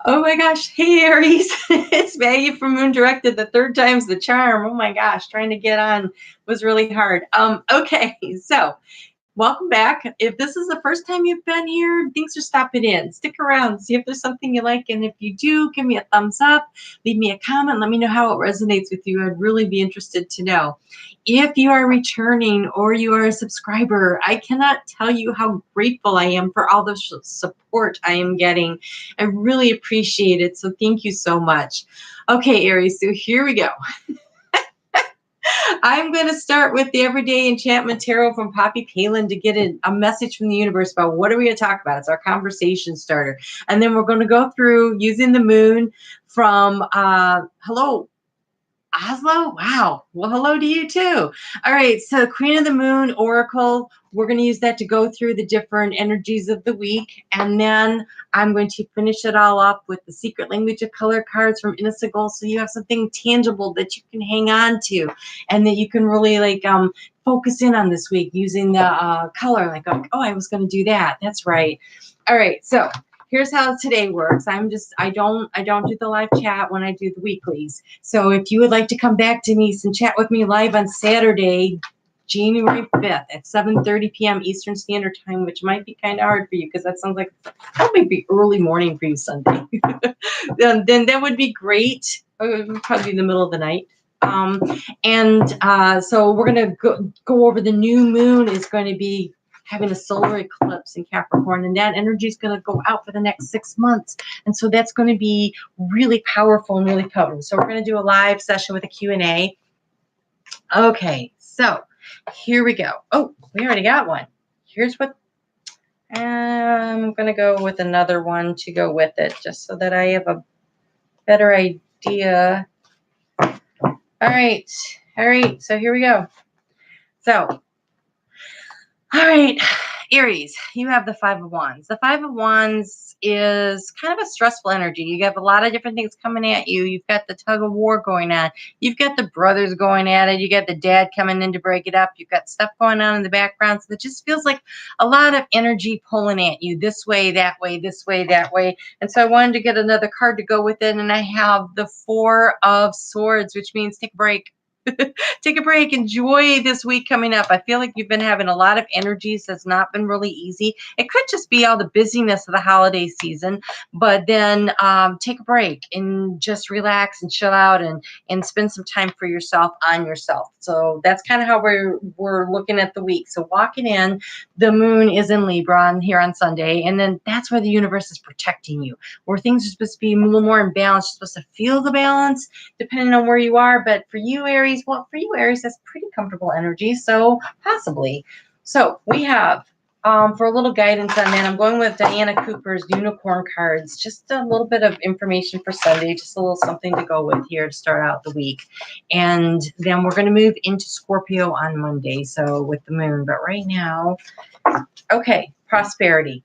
Oh my gosh. Hey, Aries. It's Maggie from Moon Directed. The third time's the charm. Oh my gosh. Trying to get on was really hard. Okay. So welcome back. If this is the first time you've been here, thanks for stopping in. Stick around, see if there's something you like. And if you do, give me a thumbs up, leave me a comment, let me know how it resonates with you. I'd really be interested to know. If you are returning or you are a subscriber, I cannot tell you how grateful I am for all the support I am getting. I really appreciate it. So thank you so much. Okay, Aries, so here we go. I'm going to start with the Everyday Enchantment Tarot from Poppy Palin to get a message from the universe about what are we going to talk about. It's our conversation starter. And then we're going to go through using the moon from hello, Oslo. Wow. Well, hello to you too. All right. So Queen of the Moon Oracle, we're going to use that to go through the different energies of the week. And then I'm going to finish it all up with the Secret Language of Color cards from Innocent Gold. So you have something tangible that you can hang on to and that you can really focus in on this week using the color. Like, oh, I was going to do that. That's right. All right. So here's how today works. I don't do the live chat when I do the weeklies. So if you would like to come back, Denise, and chat with me live on Saturday, January 5th at 7:30 p.m. Eastern Standard Time, which might be kind of hard for you because that sounds like that might be early morning for you Sunday. then that would be great. It would probably be the middle of the night. So we're going to go over the new moon is going to be having a solar eclipse in Capricorn, and that energy is going to go out for the next 6 months. And so that's going to be really powerful and really potent. So we're going to do a live session with a Q&A. Okay, so here we go. Oh, we already got one. Here's what I'm going to go with another one to go with it, just so that I have a better idea. All right, so here we go. So, all right, Aries, you have the Five of Wands. The Five of Wands is kind of a stressful energy. You have a lot of different things coming at you. You've got the tug of war going on. You've got the brothers going at it. You got the dad coming in to break it up. You've got stuff going on in the background. So it just feels like a lot of energy pulling at you this way, that way, this way, that way. And so I wanted to get another card to go with it. And I have the Four of Swords, which means take a break. Take a break. Enjoy this week coming up. I feel like you've been having a lot of energies that's not been really easy. It could just be all the busyness of the holiday season, but then take a break and just relax and chill out and spend some time for yourself on yourself. So that's kind of how we're looking at the week. So walking in, the moon is in Libra here on Sunday, and then that's where the universe is protecting you, where things are supposed to be a little more in balance. You're supposed to feel the balance depending on where you are. But for you, Aries, that's pretty comfortable energy. So possibly. So we have, for a little guidance on that, I'm going with Diana Cooper's Unicorn cards. Just a little bit of information for Sunday, just a little something to go with here to start out the week. And then we're going to move into Scorpio on Monday, so with the moon. But right now, okay, prosperity.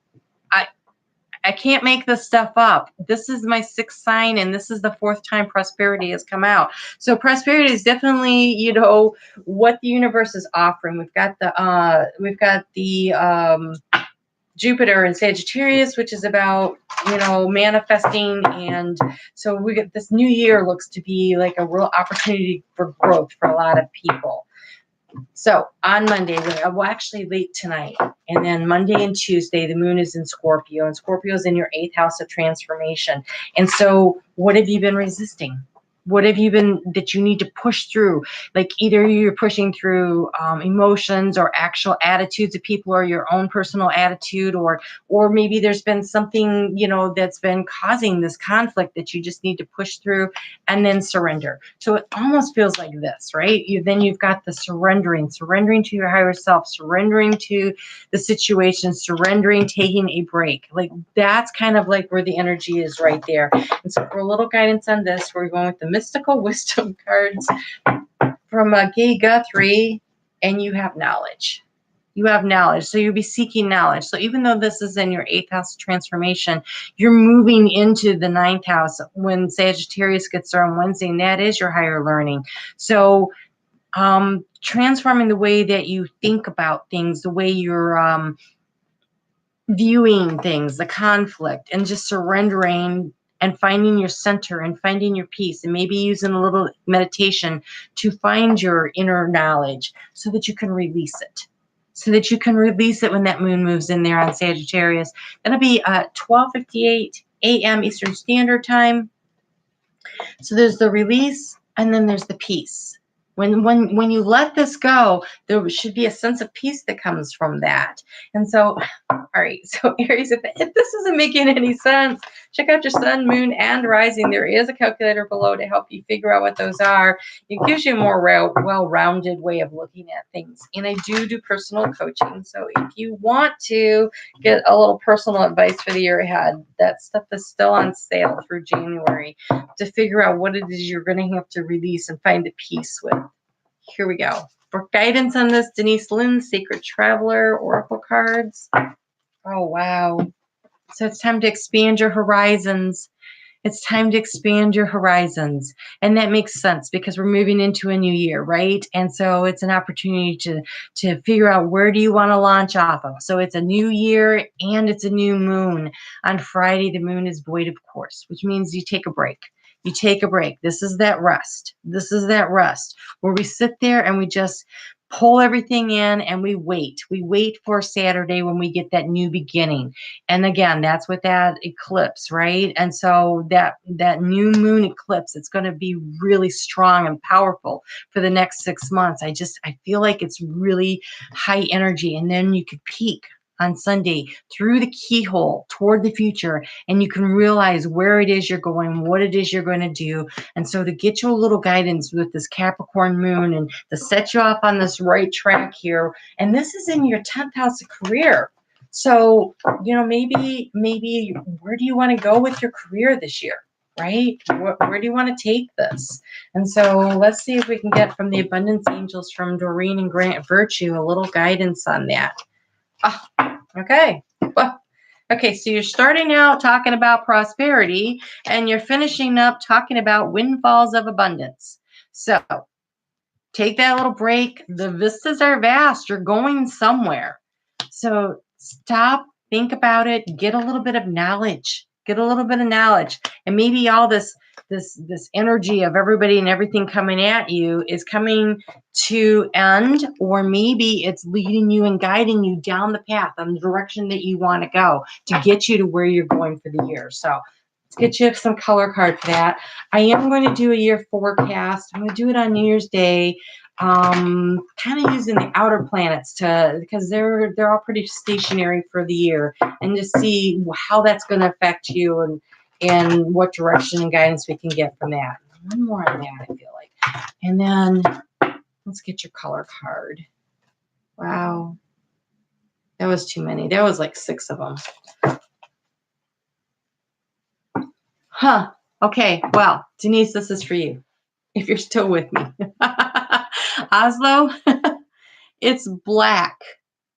I can't make this stuff up. This is my sixth sign, and this is the fourth time prosperity has come out. So prosperity is definitely, what the universe is offering. We've got the Jupiter in Sagittarius, which is about, manifesting. And so we get this new year looks to be like a real opportunity for growth for a lot of people. So on Monday, well, actually late tonight, and then Monday and Tuesday, the moon is in Scorpio, and Scorpio is in your 8th house of transformation. And so what have you been resisting? What have you been that you need to push through? Like either you're pushing through emotions or actual attitudes of people, or your own personal attitude, or maybe there's been something, that's been causing this conflict that you just need to push through and then surrender. So it almost feels like this, right? Then you've got the surrendering to your higher self, surrendering to the situation, surrendering, taking a break. Like that's kind of like where the energy is right there. And so for a little guidance on this, we're going with the Mystical Wisdom cards from Gay Guthrie, and you have knowledge. You have knowledge, so you'll be seeking knowledge. So even though this is in your 8th house of transformation, you're moving into the 9th house when Sagittarius gets there on Wednesday, and that is your higher learning. So transforming the way that you think about things, the way you're viewing things, the conflict, and just surrendering and finding your center and finding your peace, and maybe using a little meditation to find your inner knowledge so that you can release it. So that you can release it when that moon moves in there on Sagittarius. That'll be 12:58 a.m. Eastern Standard Time. So there's the release, and then there's the peace. When you let this go, there should be a sense of peace that comes from that. And so, all right, so Aries, if this isn't making any sense, check out your sun, moon, and rising. There is a calculator below to help you figure out what those are. It gives you a more well-rounded way of looking at things. And I do personal coaching. So if you want to get a little personal advice for the year ahead, that stuff is still on sale through January to figure out what it is you're going to have to release and find the peace with. Here we go. For guidance on this, Denise Lynn, Sacred Traveler, Oracle cards. Oh, wow. So it's time to expand your horizons. It's time to expand your horizons. And that makes sense because we're moving into a new year, right? And so it's an opportunity to figure out where do you want to launch off of. So it's a new year and it's a new moon. On Friday, the moon is void, of course, which means you take a break. You take a break. This is that rest. This is that rest where we sit there and we just pull everything in and we wait. We wait for Saturday when we get that new beginning. And again, that's with that eclipse, right? And so that new moon eclipse, it's going to be really strong and powerful for the next 6 months. I feel like it's really high energy. And then you could peak on Sunday through the keyhole toward the future, and you can realize where it is you're going, what it is you're going to do. And so to get you a little guidance with this Capricorn moon and to set you off on this right track here, and this is in your 10th house of career. So, maybe where do you want to go with your career this year, right? Where do you want to take this? And so let's see if we can get from the abundance angels from Doreen and Grant Virtue a little guidance on that. Oh, okay. Well, okay, so you're starting out talking about prosperity and you're finishing up talking about windfalls of abundance. So take that little break. The vistas are vast. You're going somewhere. So stop, think about it, get a little bit of knowledge. Get a little bit of knowledge. And maybe all this energy of everybody and everything coming at you is coming to end, or maybe it's leading you and guiding you down the path on the direction that you want to go to get you to where you're going for the year. So let's get you some color card for that. I am going to do a year forecast. I'm going to do it on New Year's Day. Kind of using the outer planets because they're all pretty stationary for the year, and to see how that's going to affect you and what direction and guidance we can get from that. One more on that, I feel like. And then let's get your color card. Wow. That was too many. There was like 6 of them. Huh. Okay. Well, Denise, this is for you. If you're still with me. Oslo, it's black.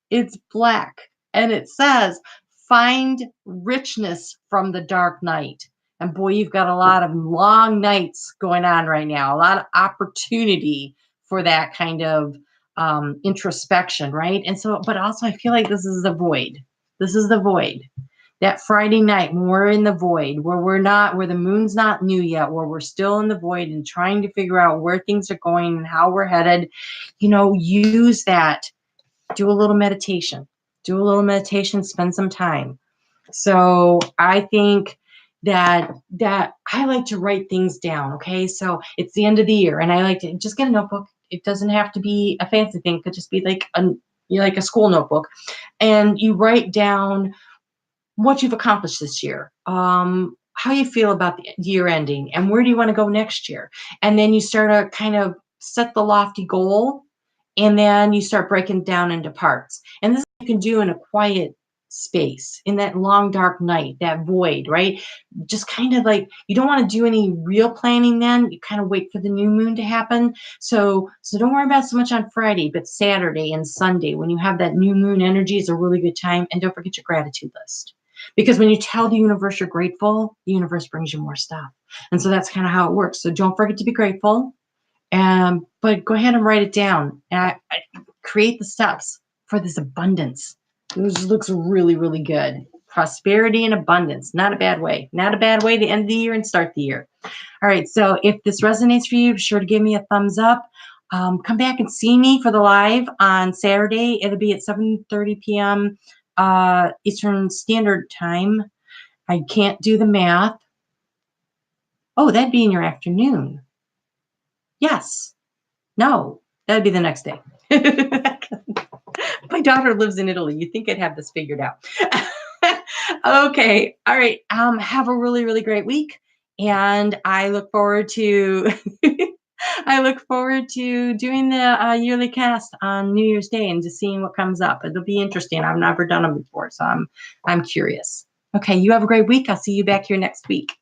It's black. And it says, find richness from the dark night. And boy, you've got a lot of long nights going on right now, a lot of opportunity for that kind of introspection, right? And so, but also I feel like this is the void. This is the void. That Friday night when we're in the void, where the moon's not new yet, where we're still in the void and trying to figure out where things are going and how we're headed, use that. Do a little meditation. Spend some time. So I think that I like to write things down. Okay. So it's the end of the year and I like to just get a notebook. It doesn't have to be a fancy thing. It could just be like a school notebook, and you write down what you've accomplished this year, how you feel about the year ending, and where do you want to go next year. And then you start to kind of set the lofty goal, and then you start breaking down into parts. And this you can do in a quiet space, in that long, dark night, that void, right? Just kind of like, you don't want to do any real planning then. You kind of wait for the new moon to happen. So don't worry about so much on Friday, but Saturday and Sunday, when you have that new moon energy, is a really good time. And don't forget your gratitude list. Because when you tell the universe you're grateful, the universe brings you more stuff. And so that's kind of how it works. So don't forget to be grateful. But go ahead and write it down. And I create the steps for this abundance. It looks really, really good. prosperity and abundance. Not a bad way. Not a bad way to end the year and start the year. All right. So if this resonates for you, be sure to give me a thumbs up. Come back and see me for the live on Saturday. It'll be at 7:30 p.m. Eastern Standard Time. I can't do the math. Oh, that'd be in your afternoon. Yes. No, that'd be the next day. My daughter lives in Italy. You think I'd have this figured out. Okay. All right. Have a really, really great week. And I look forward to I look forward to doing the yearly cast on New Year's Day and just seeing what comes up. It'll be interesting. I've never done them before, so I'm curious. Okay, you have a great week. I'll see you back here next week.